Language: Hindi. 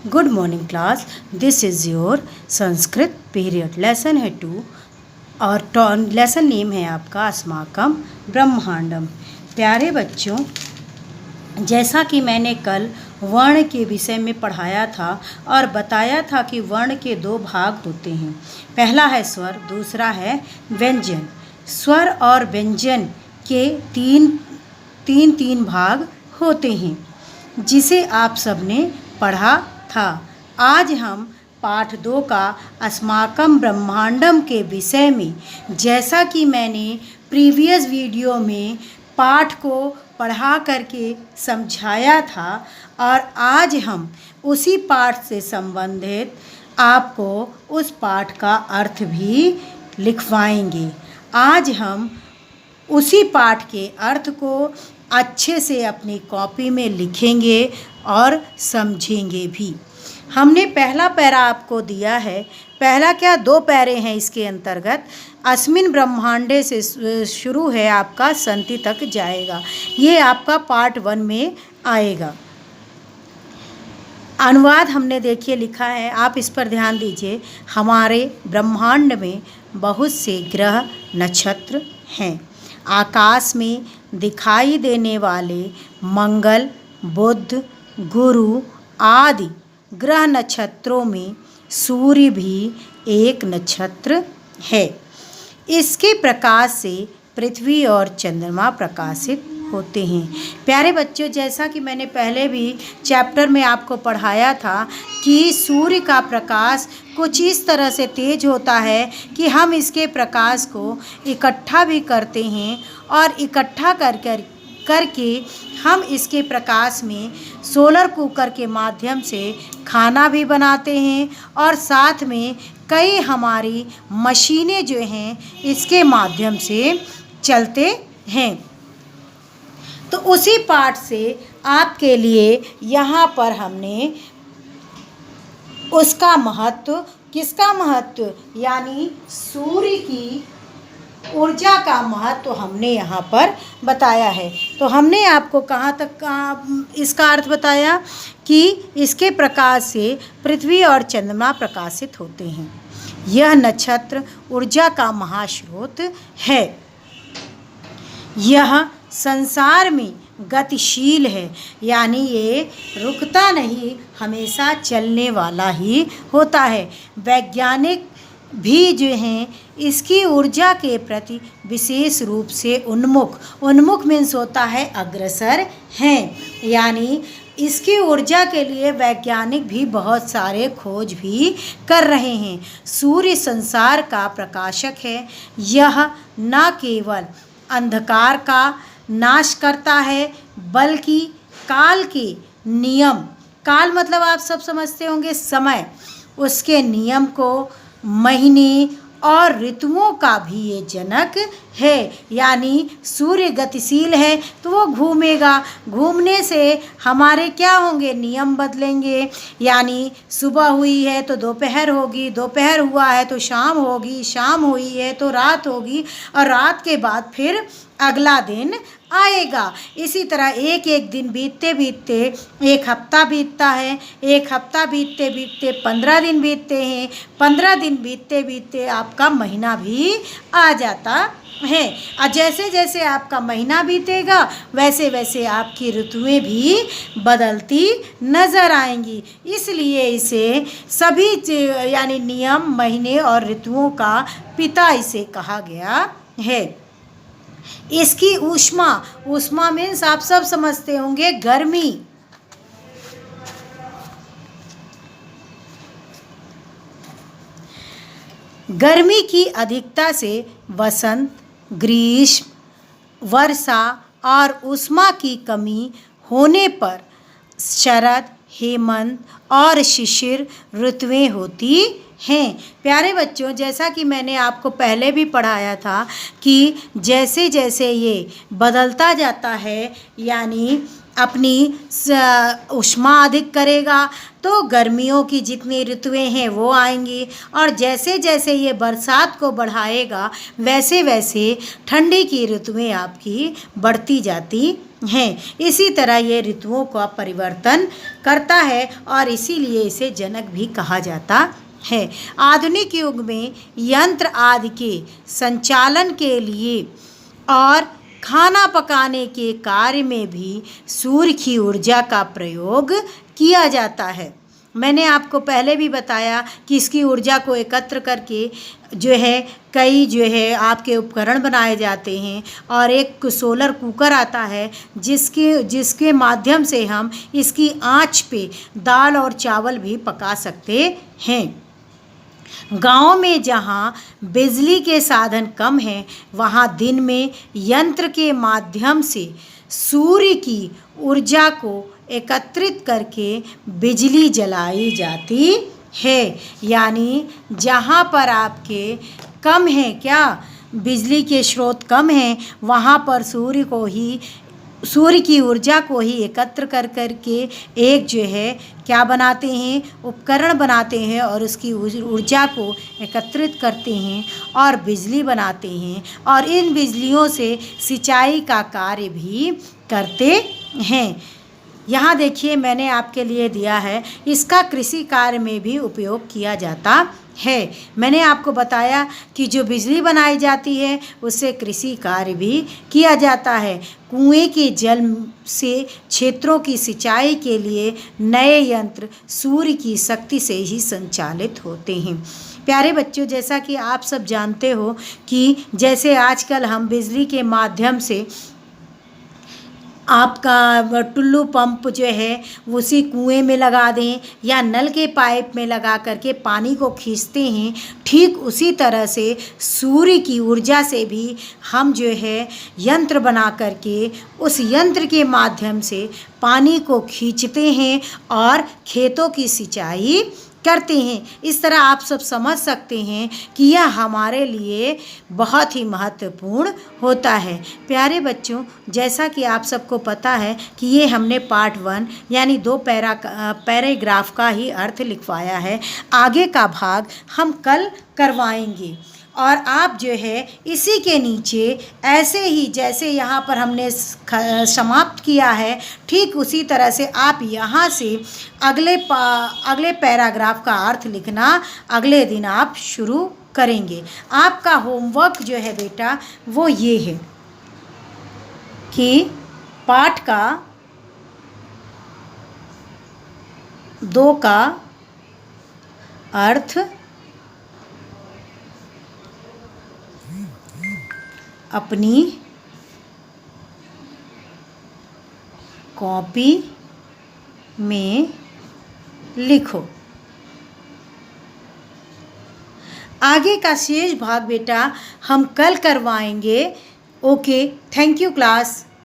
Good morning class, this is your Sanskrit period. Lesson है 2 और लेसन नेम है आपका अस्माकम ब्रह्मांडम। प्यारे बच्चों, जैसा कि मैंने कल वर्ण के विषय में पढ़ाया था और बताया था कि वर्ण के 2 भाग होते हैं। पहला है स्वर, दूसरा है व्यंजन। स्वर और व्यंजन के तीन भाग होते हैं, जिसे आप सबने पढ़ा था। आज हम पाठ 2 का अस्माकम ब्रह्मांडम के विषय में, जैसा कि मैंने प्रीवियस वीडियो में पाठ को पढ़ा करके समझाया था, और आज हम उसी पाठ से संबंधित आपको उस पाठ का अर्थ भी लिखवाएंगे। आज हम उसी पाठ के अर्थ को अच्छे से अपनी कॉपी में लिखेंगे और समझेंगे भी। हमने पहला पैरा आपको दिया है। पहला क्या, 2 पैरे हैं इसके अंतर्गत। अस्मिन ब्रह्मांडे से शुरू है, आपका संति तक जाएगा। ये आपका पार्ट 1 में आएगा। अनुवाद हमने देखिए लिखा है, आप इस पर ध्यान दीजिए। हमारे ब्रह्मांड में बहुत से ग्रह नक्षत्र हैं। आकाश में दिखाई देने वाले मंगल, बुध, गुरु आदि ग्रह नक्षत्रों में सूर्य भी एक नक्षत्र है। इसके प्रकाश से पृथ्वी और चंद्रमा प्रकाशित होते हैं। प्यारे बच्चों, जैसा कि मैंने पहले भी चैप्टर में आपको पढ़ाया था कि सूर्य का प्रकाश कुछ इस तरह से तेज होता है कि हम इसके प्रकाश को इकट्ठा भी करते हैं, और इकट्ठा करके हम इसके प्रकाश में सोलर कुकर के माध्यम से खाना भी बनाते हैं, और साथ में कई हमारी मशीनें जो हैं इसके माध्यम से चलते हैं। तो उसी पाठ से आपके लिए यहाँ पर हमने उसका महत्व, किसका महत्व, यानी सूर्य की ऊर्जा का महत्व हमने यहाँ पर बताया है। तो हमने आपको कहाँ तक इसका अर्थ बताया कि इसके प्रकाश से पृथ्वी और चंद्रमा प्रकाशित होते हैं। यह नक्षत्र ऊर्जा का महास्रोत है। यह संसार में गतिशील है, यानी ये रुकता नहीं, हमेशा चलने वाला ही होता है। वैज्ञानिक भी जो हैं इसकी ऊर्जा के प्रति विशेष रूप से उन्मुख मीन्स होता है अग्रसर हैं, यानी इसकी ऊर्जा के लिए वैज्ञानिक भी बहुत सारे खोज भी कर रहे हैं। सूर्य संसार का प्रकाशक है। यह न केवल अंधकार का नाश करता है, बल्कि काल के नियम, काल मतलब आप सब समझते होंगे समय, उसके नियम को, महीने और ऋतुओं का भी ये जनक है। यानी सूर्य गतिशील है तो वो घूमेगा, घूमने से हमारे क्या होंगे, नियम बदलेंगे। यानी सुबह हुई है तो दोपहर होगी, दोपहर हुआ है तो शाम होगी, शाम हुई है तो रात होगी, और रात के बाद फिर अगला दिन आएगा। इसी तरह एक एक दिन बीतते बीतते एक हफ्ता बीतता है, एक हफ्ता बीतते बीतते 15 दिन बीतते हैं, 15 दिन बीतते बीतते आपका महीना भी आ जाता है। और जैसे जैसे आपका महीना बीतेगा वैसे वैसे आपकी ऋतुएं भी बदलती नज़र आएंगी। इसलिए इसे सभी यानी नियम, महीने और ऋतुओं का पिता इसे कहा गया है। इसकी ऊष्मा मीन्स आप सब समझते होंगे गर्मी। गर्मी की अधिकता से वसंत, ग्रीष्म, वर्षा और ऊष्मा की कमी होने पर शरद, हेमंत और शिशिर ऋतुएं होती हैं। प्यारे बच्चों, जैसा कि मैंने आपको पहले भी पढ़ाया था कि जैसे जैसे ये बदलता जाता है, यानी अपनी ऊष्मा अधिक करेगा तो गर्मियों की जितनी ऋतुएं हैं वो आएंगी, और जैसे जैसे ये बरसात को बढ़ाएगा वैसे वैसे ठंडी की ऋतुएं आपकी बढ़ती जाती हैं। इसी तरह ये ऋतुओं का परिवर्तन करता है और इसीलिए इसे जनक भी कहा जाता है। आधुनिक युग में यंत्र आदि के संचालन के लिए और खाना पकाने के कार्य में भी सूर्य की ऊर्जा का प्रयोग किया जाता है। मैंने आपको पहले भी बताया कि इसकी ऊर्जा को एकत्र करके कई आपके उपकरण बनाए जाते हैं, और एक सोलर कुकर आता है जिसके माध्यम से हम इसकी आंच पे दाल और चावल भी पका सकते हैं। गाँव में जहाँ बिजली के साधन कम हैं वहाँ दिन में यंत्र के माध्यम से सूर्य की ऊर्जा को एकत्रित करके बिजली जलाई जाती है। यानी जहाँ पर आपके कम है बिजली के स्रोत कम हैं वहाँ पर सूर्य की ऊर्जा को ही एकत्र कर के एक क्या बनाते हैं, उपकरण बनाते हैं और उसकी ऊर्जा को एकत्रित करते हैं और बिजली बनाते हैं, और इन बिजलियों से सिंचाई का कार्य भी करते हैं। यहाँ देखिए मैंने आपके लिए दिया है, इसका कृषि कार्य में भी उपयोग किया जाता है। मैंने आपको बताया कि जो बिजली बनाई जाती है उससे कृषि कार्य भी किया जाता है। कुएं के जल से क्षेत्रों की सिंचाई के लिए नए यंत्र सूर्य की शक्ति से ही संचालित होते हैं। प्यारे बच्चों, जैसा कि आप सब जानते हो कि जैसे आजकल हम बिजली के माध्यम से आपका टुल्लू पंप उसी कुएं में लगा दें या नल के पाइप में लगा करके पानी को खींचते हैं, ठीक उसी तरह से सूर्य की ऊर्जा से भी हम यंत्र बना करके उस यंत्र के माध्यम से पानी को खींचते हैं और खेतों की सिंचाई करते हैं। इस तरह आप सब समझ सकते हैं कि यह हमारे लिए बहुत ही महत्वपूर्ण होता है। प्यारे बच्चों, जैसा कि आप सबको पता है कि ये हमने पार्ट 1 यानी 2 पैराग्राफ का ही अर्थ लिखवाया है। आगे का भाग हम कल करवाएंगे, और आप इसी के नीचे ऐसे ही जैसे यहाँ पर हमने समाप्त किया है, ठीक उसी तरह से आप यहाँ से अगले पैराग्राफ का अर्थ लिखना अगले दिन आप शुरू करेंगे। आपका होमवर्क बेटा वो ये है कि पाठ का 2 का अर्थ अपनी कॉपी में लिखो। आगे का शेष भाग बेटा हम कल करवाएंगे। Okay, thank you class.